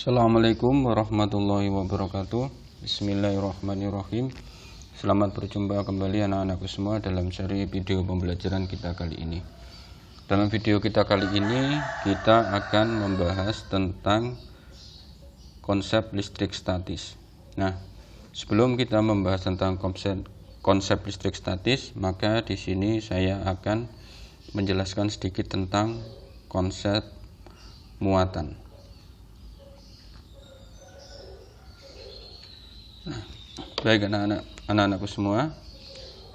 Assalamualaikum warahmatullahi wabarakatuh. Bismillahirrahmanirrahim. Selamat berjumpa kembali anak-anakku semua dalam seri video pembelajaran kita kali ini. Dalam video kita kali ini kita akan membahas tentang konsep listrik statis. Nah, sebelum kita membahas tentang konsep listrik statis, maka di sini saya akan menjelaskan sedikit tentang konsep muatan. Baik anak-anakku semua,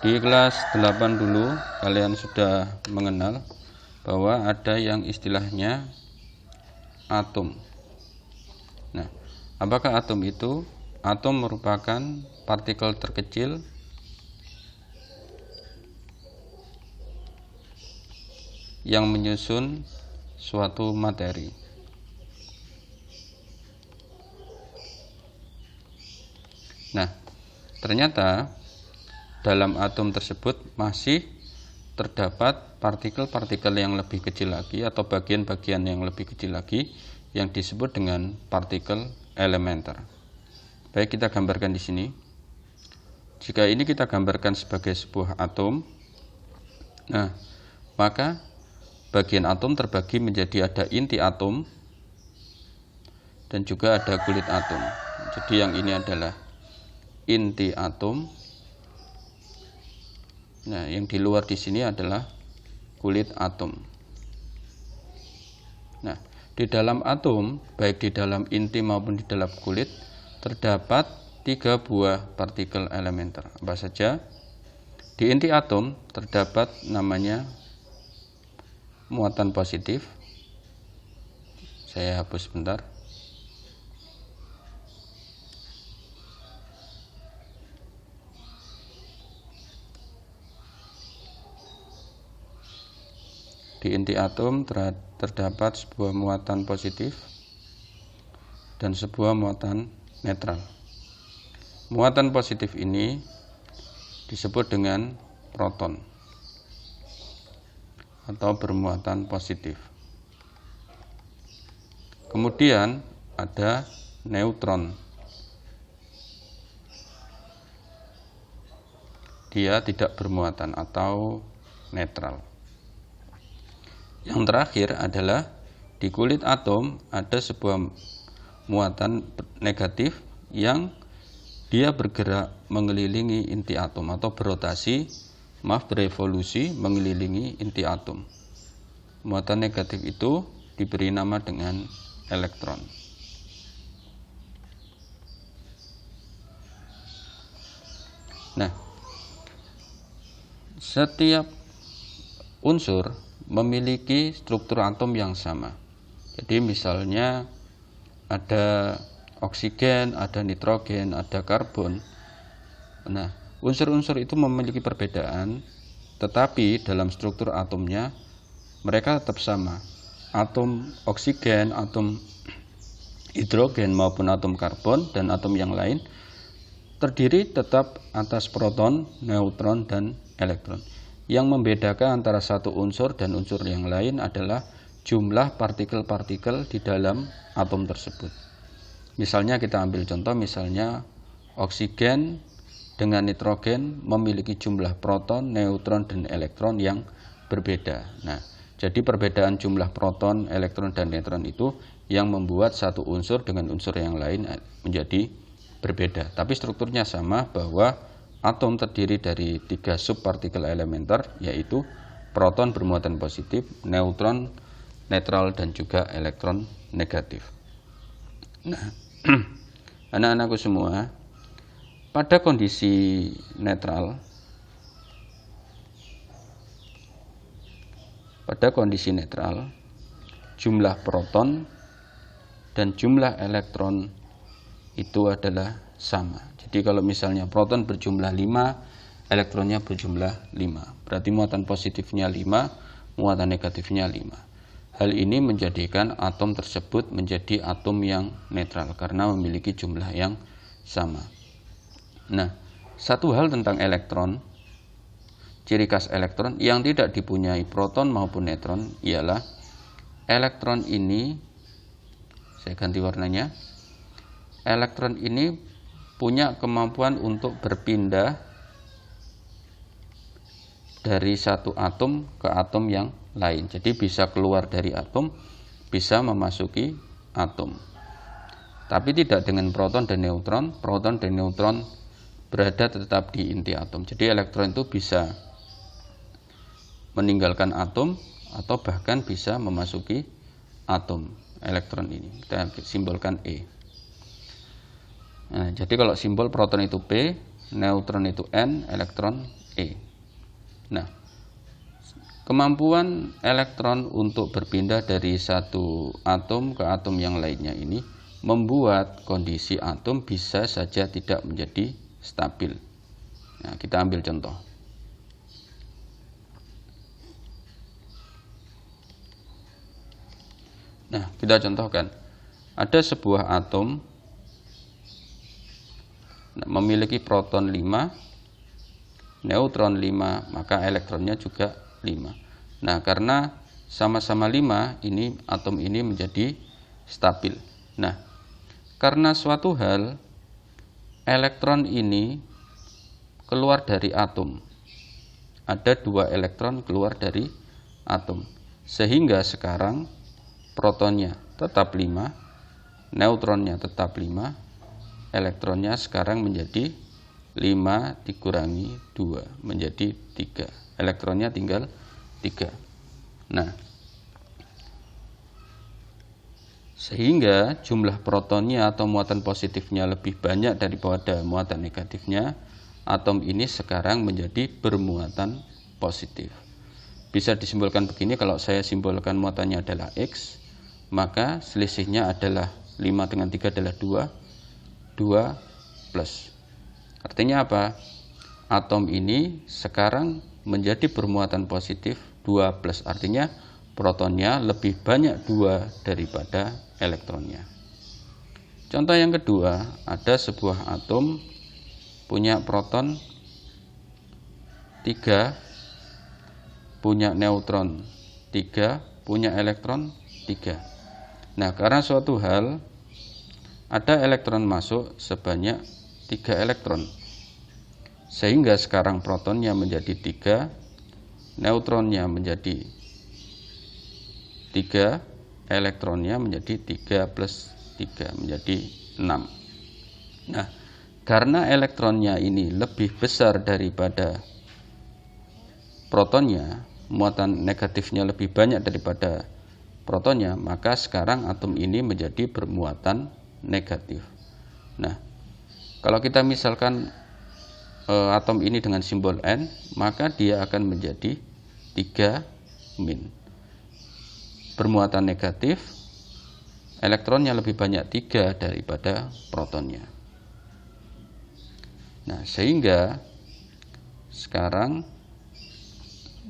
di kelas 8 dulu kalian sudah mengenal bahwa ada yang istilahnya atom. Nah, apakah atom itu? Atom merupakan partikel terkecil yang menyusun suatu materi. Nah, ternyata dalam atom tersebut masih terdapat partikel-partikel yang lebih kecil lagi atau bagian-bagian yang lebih kecil lagi yang disebut dengan partikel elementer. Baik, kita gambarkan di sini. Jika ini kita gambarkan sebagai sebuah atom, nah, maka bagian atom terbagi menjadi ada inti atom dan juga ada kulit atom. Jadi yang ini adalah inti atom. Nah, yang di luar di sini adalah kulit atom. Nah, di dalam atom, baik di dalam inti maupun di dalam kulit, terdapat 3 buah partikel elementer. Apa saja? Di inti atom terdapat namanya muatan positif. Saya hapus sebentar. Di inti atom terdapat sebuah muatan positif dan sebuah muatan netral. Muatan positif ini disebut dengan proton atau bermuatan positif. Kemudian ada neutron. Dia tidak bermuatan atau netral. Yang terakhir adalah di kulit atom ada sebuah muatan negatif yang dia bergerak mengelilingi inti atom atau berevolusi mengelilingi inti atom. Muatan negatif itu diberi nama dengan elektron. Nah, setiap unsur memiliki struktur atom yang sama. Jadi misalnya ada oksigen, ada nitrogen, ada karbon. Nah, unsur-unsur itu memiliki perbedaan, tetapi dalam struktur atomnya mereka tetap sama. Atom oksigen, atom hidrogen maupun atom karbon dan atom yang lain terdiri tetap atas proton, neutron, dan elektron. Yang membedakan antara satu unsur dan unsur yang lain adalah jumlah partikel-partikel di dalam atom tersebut. Misalnya kita ambil contoh, misalnya oksigen dengan nitrogen memiliki jumlah proton, neutron, dan elektron yang berbeda. Nah, jadi perbedaan jumlah proton, elektron, dan neutron itu yang membuat satu unsur dengan unsur yang lain menjadi berbeda. Tapi strukturnya sama, bahwa atom terdiri dari 3 subpartikel elementer, yaitu proton bermuatan positif, neutron netral, dan juga elektron negatif. Nah, anak-anakku semua, pada kondisi netral, jumlah proton dan jumlah elektron itu adalah sama. Jadi kalau misalnya proton berjumlah 5, elektronnya berjumlah 5. Berarti muatan positifnya 5, muatan negatifnya 5. Hal ini menjadikan atom tersebut menjadi atom yang netral karena memiliki jumlah yang sama. Nah, satu hal tentang elektron, ciri khas elektron yang tidak dipunyai proton maupun neutron ialah elektron ini Saya ganti warnanya. Elektron ini punya kemampuan untuk berpindah dari satu atom ke atom yang lain. Jadi bisa keluar dari atom, bisa memasuki atom. Tapi tidak dengan proton dan neutron. Proton dan neutron berada tetap di inti atom. Jadi elektron itu bisa meninggalkan atom atau bahkan bisa memasuki atom. Elektron ini kita simbolkan E. Nah, jadi kalau simbol proton itu P, neutron itu N, elektron E. Nah, kemampuan elektron untuk berpindah dari satu atom ke atom yang lainnya ini membuat kondisi atom bisa saja tidak menjadi stabil. Nah, kita ambil contoh. Nah, kita contohkan. Ada sebuah atom memiliki proton 5, neutron 5, maka elektronnya juga 5. Nah, karena sama-sama 5, ini atom ini menjadi stabil. Nah, karena suatu hal elektron ini keluar dari atom. Ada 2 elektron keluar dari atom. Sehingga sekarang protonnya tetap 5, neutronnya tetap 5, elektronnya sekarang menjadi 5 dikurangi 2 menjadi 3. Elektronnya tinggal 3. Nah, sehingga jumlah protonnya atau muatan positifnya lebih banyak daripada muatan negatifnya, atom ini sekarang menjadi bermuatan positif. Bisa disimbolkan begini, kalau saya simbolkan muatannya adalah X, maka selisihnya adalah 5 dengan 3 adalah 2 plus. Artinya apa? Atom ini sekarang menjadi bermuatan positif 2 plus. Artinya protonnya lebih banyak 2 daripada elektronnya. Contoh yang kedua, ada sebuah atom punya proton 3, punya neutron 3, punya elektron 3. Nah, karena suatu hal ada elektron masuk sebanyak 3 elektron. Sehingga sekarang protonnya menjadi 3, neutronnya menjadi 3, elektronnya menjadi 3 plus 3 menjadi 6. Nah, karena elektronnya ini lebih besar daripada protonnya, muatan negatifnya lebih banyak daripada protonnya, maka sekarang atom ini menjadi bermuatan negatif. Nah, kalau kita misalkan atom ini dengan simbol N, maka dia akan menjadi 3 min. Bermuatan negatif, elektronnya lebih banyak 3 daripada protonnya. Nah, sehingga sekarang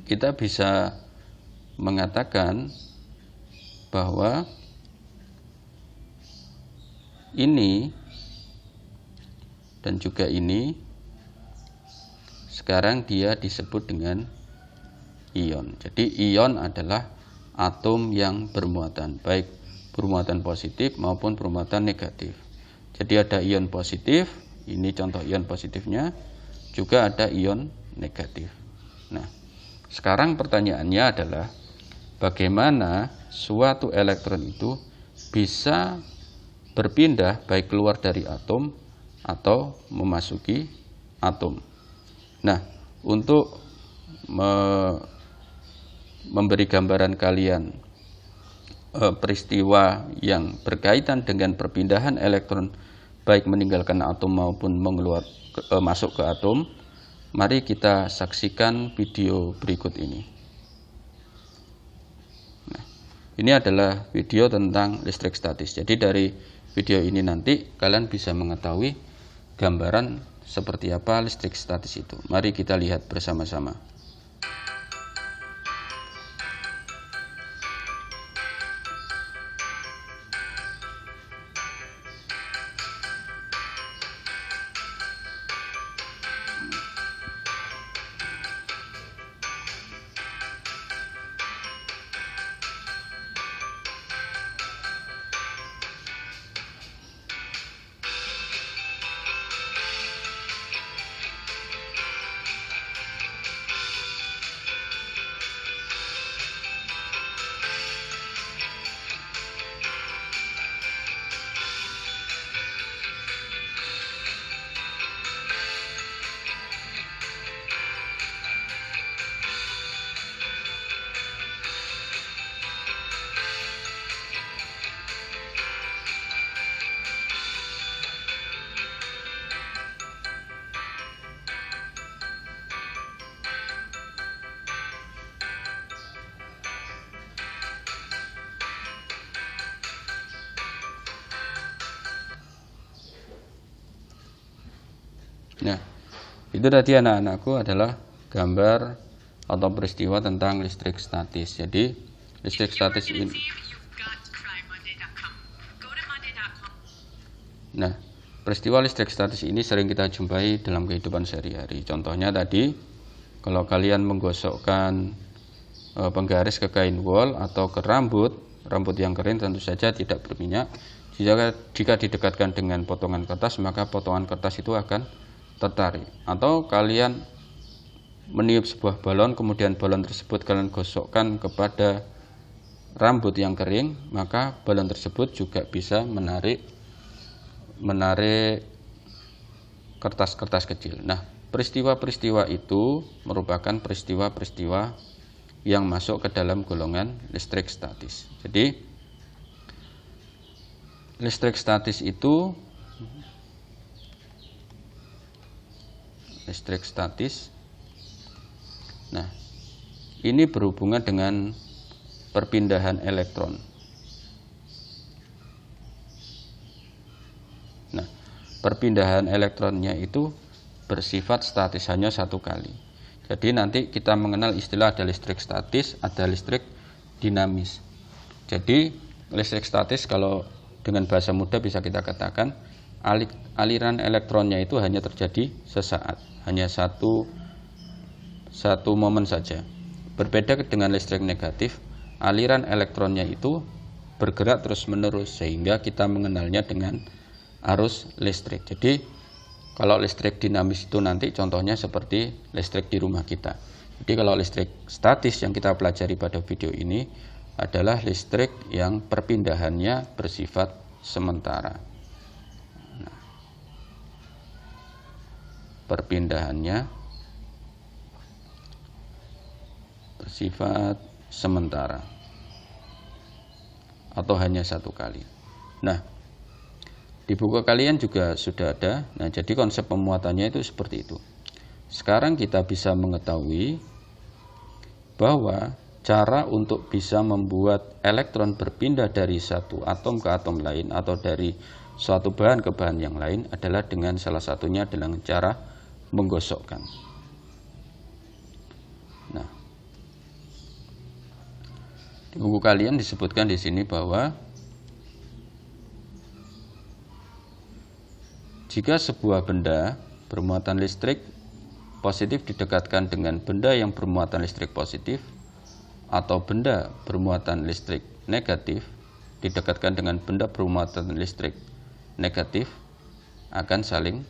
kita bisa mengatakan bahwa ini dan juga ini sekarang dia disebut dengan ion. Jadi ion adalah atom yang bermuatan, baik bermuatan positif maupun bermuatan negatif. Jadi ada ion positif, ini contoh ion positifnya, juga ada ion negatif. Nah, sekarang pertanyaannya adalah bagaimana suatu elektron itu bisa berpindah baik keluar dari atom atau memasuki atom. Nah, untuk memberi gambaran kalian peristiwa yang berkaitan dengan perpindahan elektron baik meninggalkan atom maupun masuk ke atom, mari kita saksikan video berikut ini. Nah, ini adalah video tentang listrik statis. Jadi dari video ini nanti kalian bisa mengetahui gambaran seperti apa listrik statis itu. Mari kita lihat bersama-sama. Nah, itu tadi anak-anakku adalah gambar atau peristiwa tentang listrik statis. Jadi listrik statis ini. Nah, peristiwa listrik statis ini sering kita jumpai dalam kehidupan sehari-hari. Contohnya tadi, kalau kalian menggosokkan penggaris ke kain wol atau ke rambut yang kering tentu saja tidak berminyak. Jika didekatkan dengan potongan kertas, maka potongan kertas itu akan tertarik. Atau kalian meniup sebuah balon, kemudian balon tersebut kalian gosokkan kepada rambut yang kering, maka balon tersebut juga bisa menarik kertas-kertas kecil. Nah, peristiwa-peristiwa itu merupakan peristiwa-peristiwa yang masuk ke dalam golongan listrik statis. Jadi listrik statis itu nah, ini berhubungan dengan perpindahan elektron. Nah, perpindahan elektronnya itu bersifat statis, hanya satu kali. Jadi nanti kita mengenal istilah ada listrik statis, ada listrik dinamis. Jadi listrik statis kalau dengan bahasa mudah bisa kita katakan aliran elektronnya itu hanya terjadi sesaat, hanya satu momen saja. Berbeda dengan listrik negatif, aliran elektronnya itu bergerak terus-menerus sehingga kita mengenalnya dengan arus listrik. Jadi kalau listrik dinamis itu nanti contohnya seperti listrik di rumah kita. Jadi kalau listrik statis yang kita pelajari pada video ini adalah listrik yang perpindahannya bersifat sementara. Nah, perpindahannya bersifat sementara atau hanya satu kali. Nah, di buku kalian juga sudah ada. Nah, jadi konsep pemuatannya itu seperti itu. Sekarang kita bisa mengetahui bahwa cara untuk bisa membuat elektron berpindah dari satu atom ke atom lain atau dari suatu bahan ke bahan yang lain adalah dengan salah satunya dengan cara menggosokkan. Nah, di buku kalian disebutkan di sini bahwa jika sebuah benda bermuatan listrik positif didekatkan dengan benda yang bermuatan listrik positif atau benda bermuatan listrik negatif didekatkan dengan benda bermuatan listrik negatif akan saling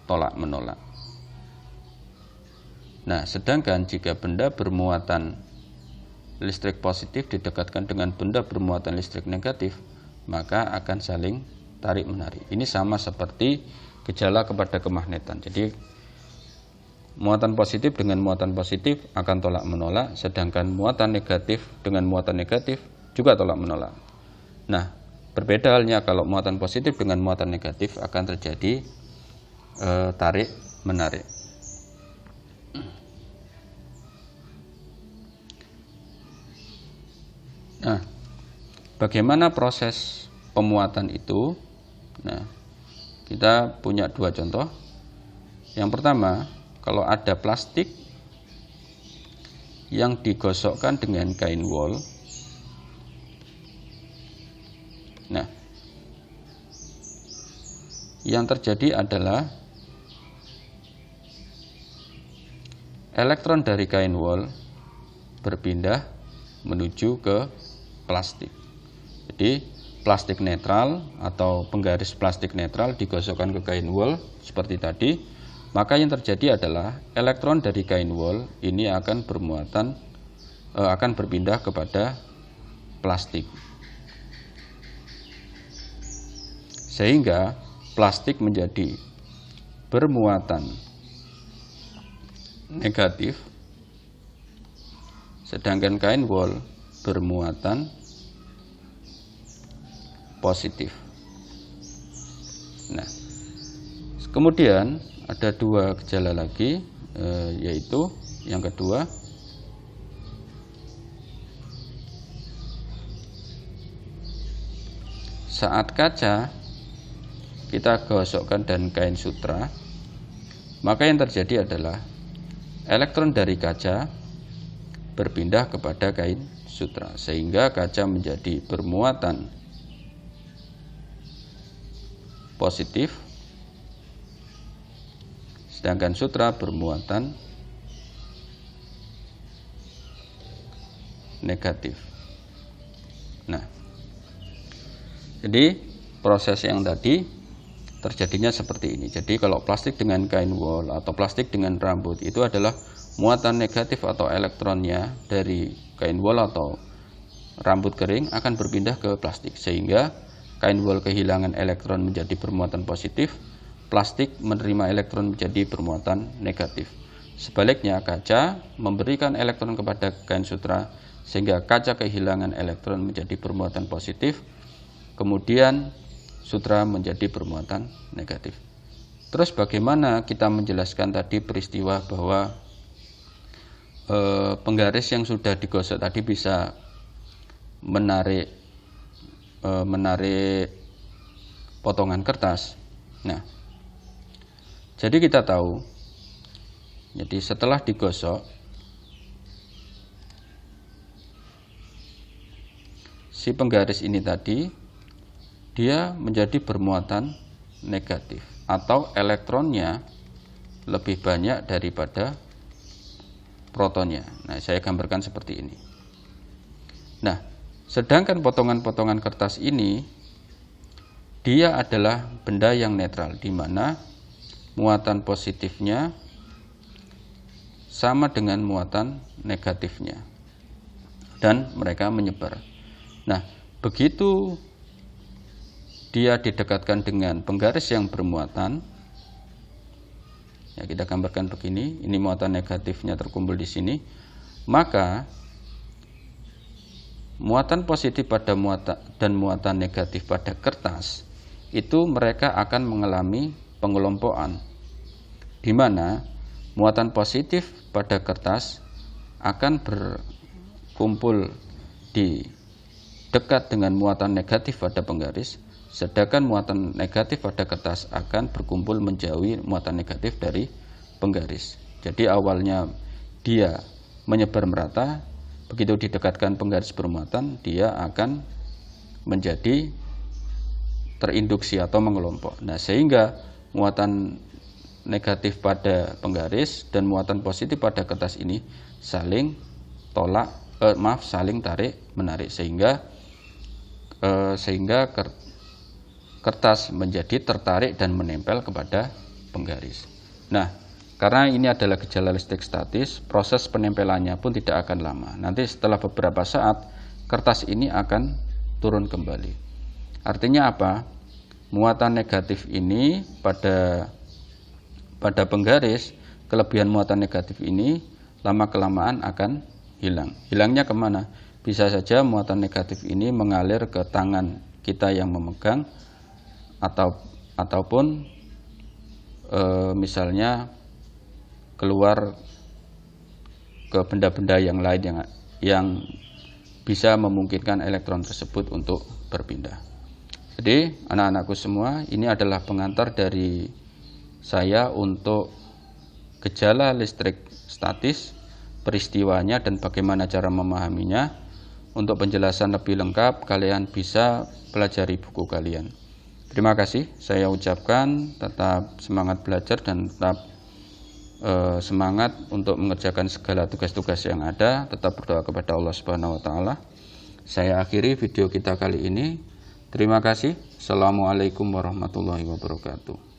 tolak-menolak. Nah, sedangkan jika benda bermuatan listrik positif didekatkan dengan benda bermuatan listrik negatif, maka akan saling tarik-menarik. Ini sama seperti gejala kepada kemagnetan. Jadi muatan positif dengan muatan positif akan tolak menolak, sedangkan muatan negatif dengan muatan negatif juga tolak menolak. Nah, berbeda halnya kalau muatan positif dengan muatan negatif akan terjadi tarik menarik. Nah, bagaimana proses pemuatan itu? Nah, kita punya dua contoh. Yang pertama, kalau ada plastik yang digosokkan dengan kain wol. Nah, yang terjadi adalah elektron dari kain wol berpindah menuju ke plastik. Jadi plastik netral atau penggaris plastik netral digosokkan ke kain wol seperti tadi, maka yang terjadi adalah elektron dari kain wol ini akan berpindah kepada plastik, sehingga plastik menjadi bermuatan negatif, sedangkan kain wol bermuatan positif. Nah, kemudian ada dua gejala lagi, yaitu yang kedua, saat kaca kita gosokkan dan kain sutra, maka yang terjadi adalah elektron dari kaca berpindah kepada kain sutra, sehingga kaca menjadi bermuatan positif, sedangkan sutra bermuatan negatif. Nah, jadi proses yang tadi terjadinya seperti ini. Jadi kalau plastik dengan kain wol atau plastik dengan rambut itu adalah muatan negatif atau elektronnya dari kain wol atau rambut kering akan berpindah ke plastik, sehingga kain wol kehilangan elektron menjadi bermuatan positif, plastik menerima elektron menjadi bermuatan negatif. Sebaliknya, kaca memberikan elektron kepada kain sutra sehingga kaca kehilangan elektron menjadi bermuatan positif, kemudian sutra menjadi bermuatan negatif. Terus bagaimana kita menjelaskan tadi peristiwa bahwa penggaris yang sudah digosok tadi bisa menarik potongan kertas. Nah, jadi kita tahu, jadi setelah digosok, si penggaris ini tadi dia menjadi bermuatan negatif atau elektronnya lebih banyak daripada protonnya. Nah, saya gambarkan seperti ini. Nah, sedangkan potongan-potongan kertas ini dia adalah benda yang netral, di mana muatan positifnya sama dengan muatan negatifnya dan mereka menyebar. Nah, begitu dia didekatkan dengan penggaris yang bermuatan, ya kita gambarkan begini, ini muatan negatifnya terkumpul di sini, maka muatan positif pada muatan negatif pada kertas itu mereka akan mengalami pengelompokan, di mana muatan positif pada kertas akan berkumpul di dekat dengan muatan negatif pada penggaris, sedangkan muatan negatif pada kertas akan berkumpul menjauhi muatan negatif dari penggaris. Jadi awalnya dia menyebar merata, begitu didekatkan penggaris bermuatan, dia akan menjadi terinduksi atau mengelompok. Nah, sehingga muatan negatif pada penggaris dan muatan positif pada kertas ini saling saling tarik menarik, sehingga kertas menjadi tertarik dan menempel kepada penggaris. Nah, karena ini adalah gejala listrik statis, proses penempelannya pun tidak akan lama. Nanti setelah beberapa saat, kertas ini akan turun kembali. Artinya apa? Muatan negatif ini pada penggaris, kelebihan muatan negatif ini lama-kelamaan akan hilang. Hilangnya kemana? Bisa saja muatan negatif ini mengalir ke tangan kita yang memegang, ataupun misalnya keluar ke benda-benda yang lain yang bisa memungkinkan elektron tersebut untuk berpindah. Jadi anak-anakku semua, ini adalah pengantar dari saya untuk gejala listrik statis, peristiwanya dan bagaimana cara memahaminya. Untuk penjelasan lebih lengkap, kalian bisa pelajari buku kalian. Terima kasih, saya ucapkan tetap semangat belajar dan tetap semangat untuk mengerjakan segala tugas-tugas yang ada. Tetap berdoa kepada Allah Subhanahu wa taala. Saya akhiri video kita kali ini. Terima kasih. Assalamualaikum warahmatullahi wabarakatuh.